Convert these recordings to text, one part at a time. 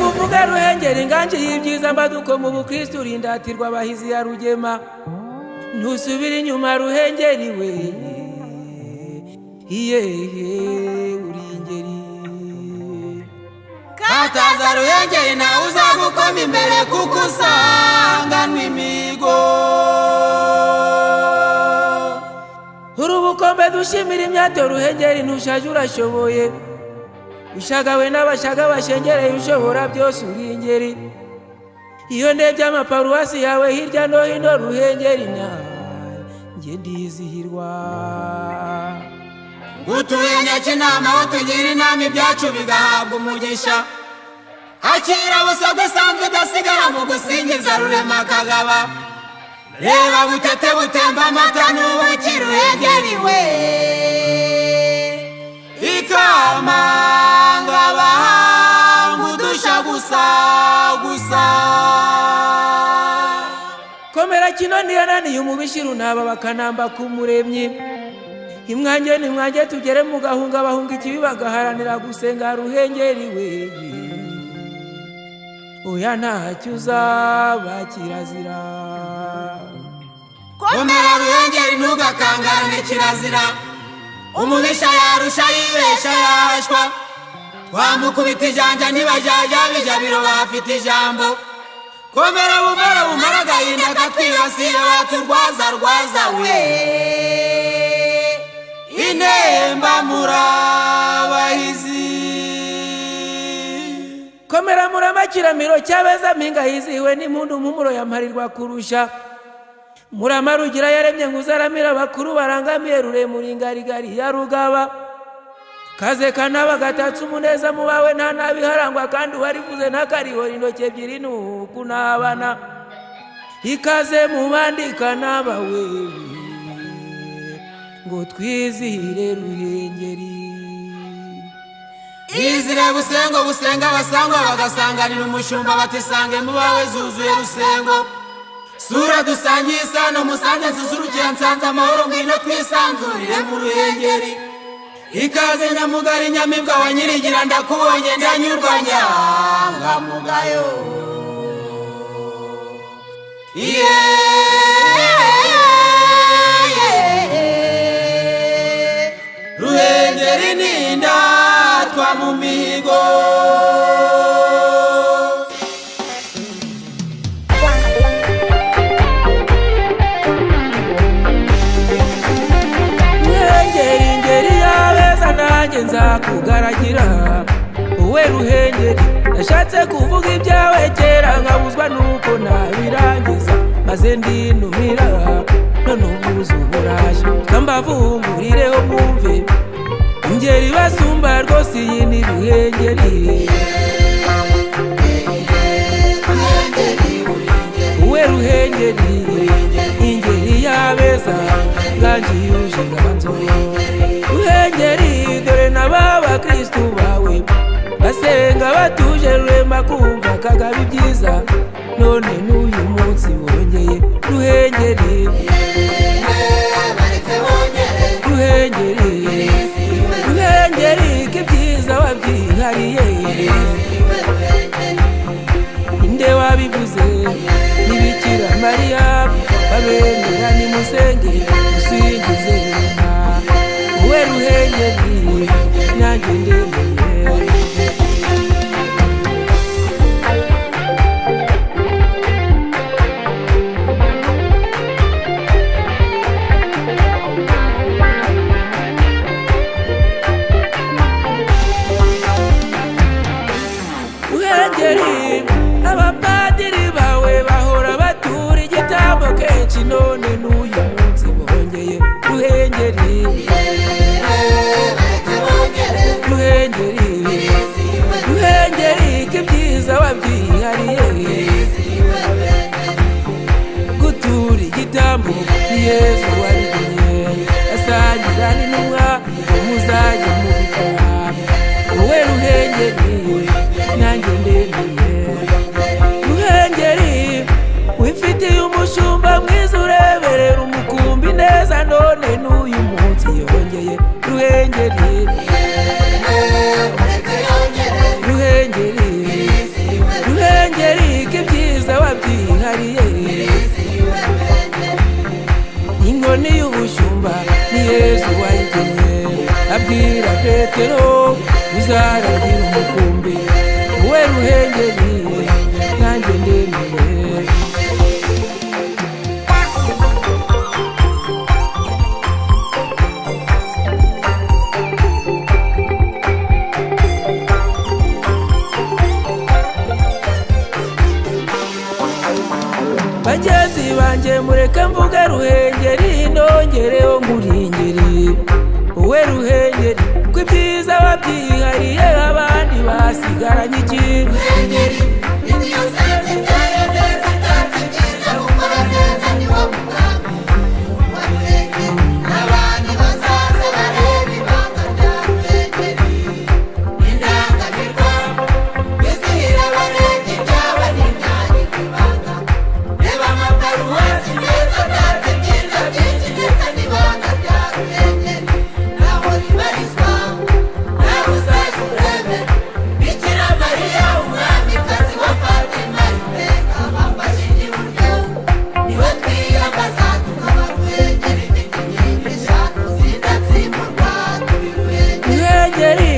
uvuge Ruhengeri inganji y'ibyiza mbaduko mu bukristo urindatirwa abahizi ya Rugema ntusubire inyuma Ruhengeri we uringeri kataza Ruhengeri nawe uzagukoma imbere kuko usanganwa imigo urubukombe dushimira imyato Ruhengeri ntushaje urashoboye ushagawe n'abashaga bashengereye ushobora byose uringeri iyo ndebye amaparuwasi yawe hirya no hino Ruhengeri nanjye ndizihirwa utuye Nyakinama aho tugira inama ibyacu bigahabwa umugisha akira busogo usanzwe udasigara mu gusingiza Rurema Kagaba reba butete butemba amata n'ubuki Ruhengeri we ikamanga abahangu dusha gusa komera kino ndiyananiye umubishiru ntaba bakanamba kumuremyi imwange tugere mu gahunga bahunga ikibi bagaharanira gusenga Ruhengeri we oya ntacyo uzaba kirazira komera Ruhengeri ntugakangarane kirazira umubisha yarusha yibesha yashwa twamukubita ijanja ntibajyaja bijabiro bafite ijambo komera bumara agahinda katwibasire waturwaza we inemba murabahizi komera muramakiramiro cyabeza mpinga hiziwe n'impundu mpumuro yamarirwa kurusha murama rugira yaremye nguzaramira bakuru barangamiye Ruremura ingarigari ya Rugaba kaze kanaba gatatse umuneza mu bawe nta nabiharangwa kandi warivuze ntakariho intoki ebyiri nuku nabana ikaze mu bandika nabawe ngo twizihire Ruhengeri izire busengo busenga basangwa bagasanganira umushumba batisange mu bawe zuzuye rusengo sura dusangiye isano musanze nsusurukiye nsanze amahoro ngwino twisanzurire mu Ruhengeri ikaze Nyamugari nyamibwa wa Nyirigira ndakubonye ndanyurwa nyangamugayo Ruhengeri nindatwa mu mihigo nzakugaragira uwe Ruhengeri nashatse kuvuga ibyawe kera nkabuzwa nuko nabirangiza maze ndinumira none ubuze uburaje kambavungurireho mwumve ingeri basumba rwose iyi ni Ruhengeri uwe Ruhengeri ingeri yabeza nganji yuje inganzo Ruhengeri dore n'ababa Kristo bawe basenga batuje Rurema kumva Kagaba ibyiza none n'uyu munsi bongeye Ruhengeri k'ibyiza wabyihariye inde wabivuze n'Ibikira Mariya babemera nimusenge musingize uwe Ruhengeri nanjye ndemeye Ruhengeri abapadiri bawe bahora batura igitambo kenshi none n'uyu munsi bongeye Ruhengeri k'ibyiza wabyihariye gutura igitambo ni Yesu wabigenye asangira n'intumwa muzajya mu bikora wowe Ruhengeri nanjye ndemeye Ruhengeri wifitiye umushumba mwiza ureberera umukumbi neza none n'uyu munsi yongeye Ruhengeri ni y'ubushumba ni Yesu wayigennye. Abwira Petero uzaragira umukumbi, wowe Ruhengeri nanjye ndemeye. Bagenzi banjye mureke mvuge Ruhengeri, nongereho Muringeri. Wowe Ruhengeri ko ibyiza wabyihariye, abandi basigaranye iki? Ruhengeri indiyo zazi cyane neza itatse byiza, gukora neza ni wo mugambi wa Ruhengeri. N'abandi bazaza bareba ibanga rya Ruhengeri. Indangamirwa bizihira abarenga ibyabo n'imyanya ibanga. Reba amaparuwasi meza atatse byiza byinshi, ndetse n'ibanga rya Ruhengeri naho ribarizwa nawe uzaze urebe. Bikira Mariya umwamikazi wa Fatima Rebeka bafashe iburyo, niwe twiyambaza tukaba Ruhengeri. Ifite inkingi eshanu zidatsimburwa, turi Ruhengeri. Ruhengeri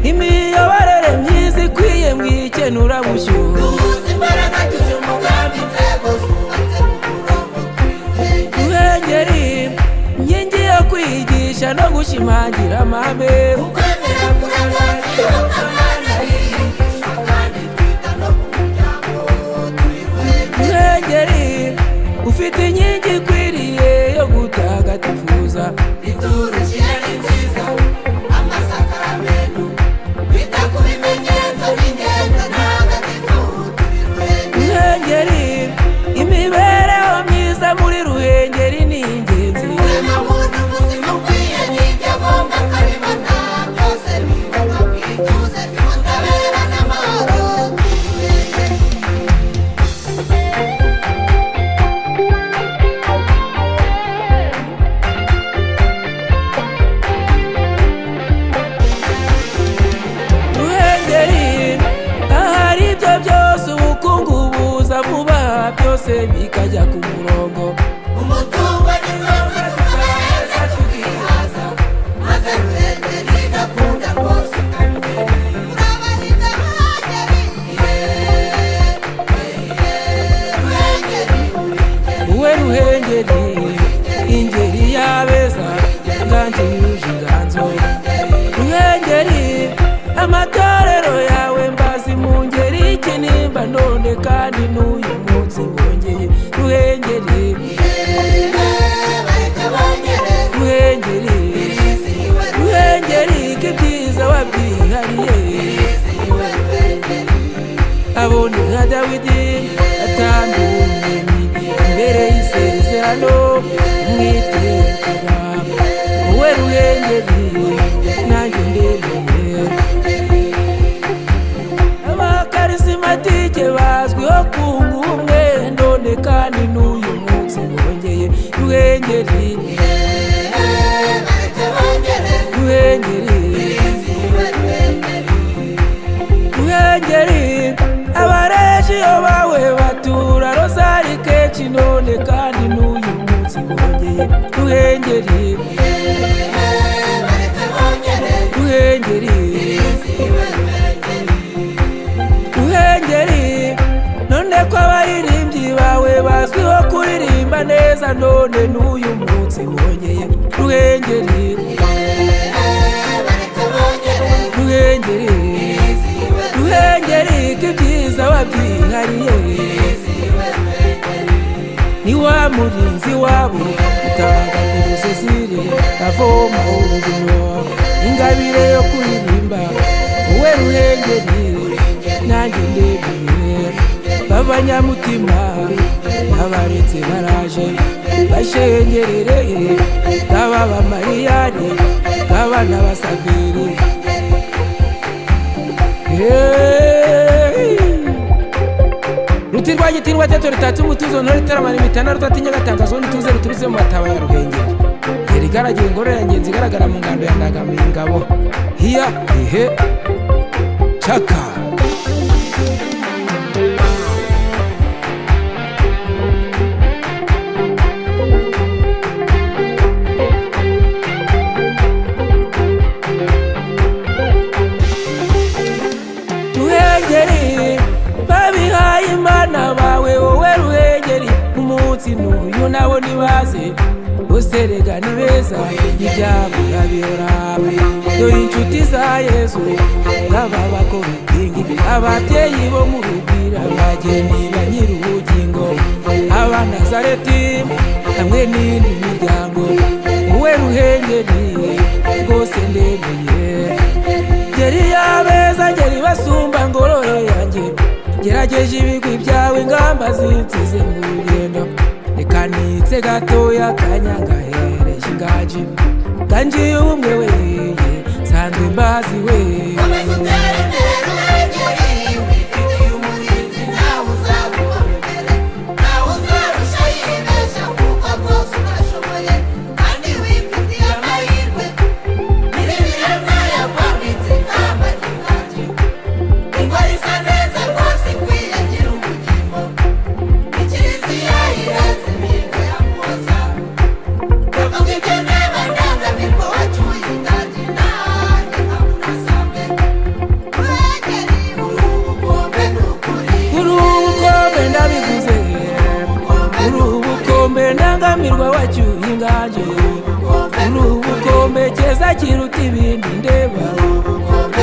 imiyoborere myiza ikwiye mw'ikenurabushyu. Duhuza imbaraga tuje umugambi, inzego zubatse ku murongo, turi Ruhengeri. Ruhengeri inkingi yo kwigisha no gushimangira amahame. Ukwemera kurarwanya iyobokamana rihishwa, kandi twita no ku muryango, turi Ruhengeri. Ruhengeri ufite inkingi ikwiriye yo gutagatifuza. Liturujia ni nziza, amasakaramentu, kwita ku bimenyetso n'ingendo ntagatifu, turi Ruhengeri. Ruhengeri imibereho myiza muri Ruhengeri ni ingenzi. Kurema muntu muzima ukwiye n'ibyo agomba akabibona, byose bibona bwituze by'ubutabera n'amahoro, turi Ruhengeri. Ruhengeri ahari ibyo byose ubukungu buza vuba, byose bikajya ku murongo. Umutungo ni ngombwa tukaheza tukihaza, maze Ruhengeri igakunda rwose ikabimenya. Murabahiga Ruhengeri, Wowe Ruhengeri ingeri y'abeza nganji yuje inganzo. Ruhengeri amatorero yawe mbazi mu ngeri ikinimba, none kandi n'uyu munsi wongeye. Ruhengeri bareke bongere Ruhengeri bizihiwe Ruhengeri ko ibyiza wabyihariye. bizihiwe Ruhengeri. Abone nka Dawidi atambiwe umwami imbere y'isezerano umwitekaba. Wowe Ruhengeri nanjye ndemeye. Abakarismatike bazwiho kunga ubumwe, none kandi n'uyu munsi bongeye. Ruhengeri Bareke bongere Ruhengeri bizihiwe Ruhengeri. Ruhengeri abarejiyo bawe batura rozari kenshi, none kandi n'uyu munsi bongeye. Ruhengeri Bareke bongere Ruhengeri bizihiwe Ruhengeri. Ruhengeri none ko abaririmbyi bawe bazwiho kuririmba neza, none n'uyu munsi bongeye. Ruhengeri Bareke bongere Ruhengeri bizihiwe Ruhengeri ko ibyiza wabyihariye. bizihiwe Ruhengeri. Ni wa murinzi wabo mutagatifu Cecile avoma urugero, ingabire yo kuririmba. Wowe Ruhengeri nanjye ndemeye. B'abanyamutima n'abaretse baraje bashengerereye, ngaba Bamariyani ngaba n'Abasaveri. Ruti rwagitinywa teto ritatse umutuzo ntore itaramana imitana rudatinya gatangazo n'ituze ruturutse mu mataba ya Ruhengeri. Ngeri igaragiye ingorore ya ngenzi igaragara mu ngando ya Ndagamiye ingabo. Hiya ihe chaka. rero nabo nibaze bose rega ni beza ibyabo urabirora dore inshuti za Yesu ngaba bakomitingi ababyeyi bo mu rugwiro abageni ba nyir'ubugingo abanazareti hamwe n'indi miryango wowe Ruhengeri rwose ndemeye ngeri y'abeza ngeri basumba ngorore yanjye ngerageje ibigwi byawe ingamba zinsize mu rugendo reka nitse gatoya kanyangahereje inganji ganji ubumwe weye nsanzwe mbazi weye ndangamirwa wacyuye inganji urubukombe cyeza kiruta ibindi ndeba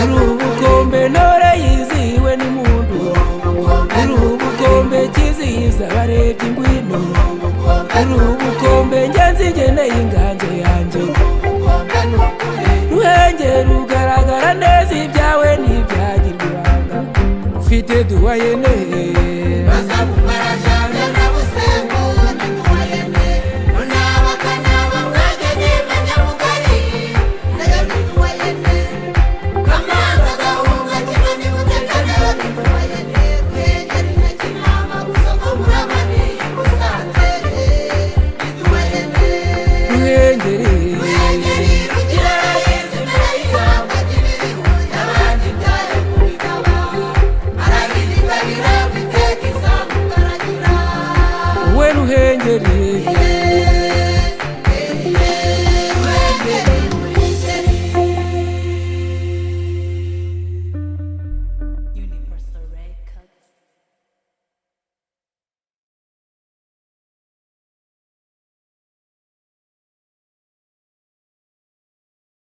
urubukombe ntore yizihiwe n'impundu urubukombe kizihiza abarebye ingwino urubukombe ngenzi igeneye inganzo yanjye Ruhengeri rugaragara neza ibyawe ntibyagirwa ibanga ufite duwaye neza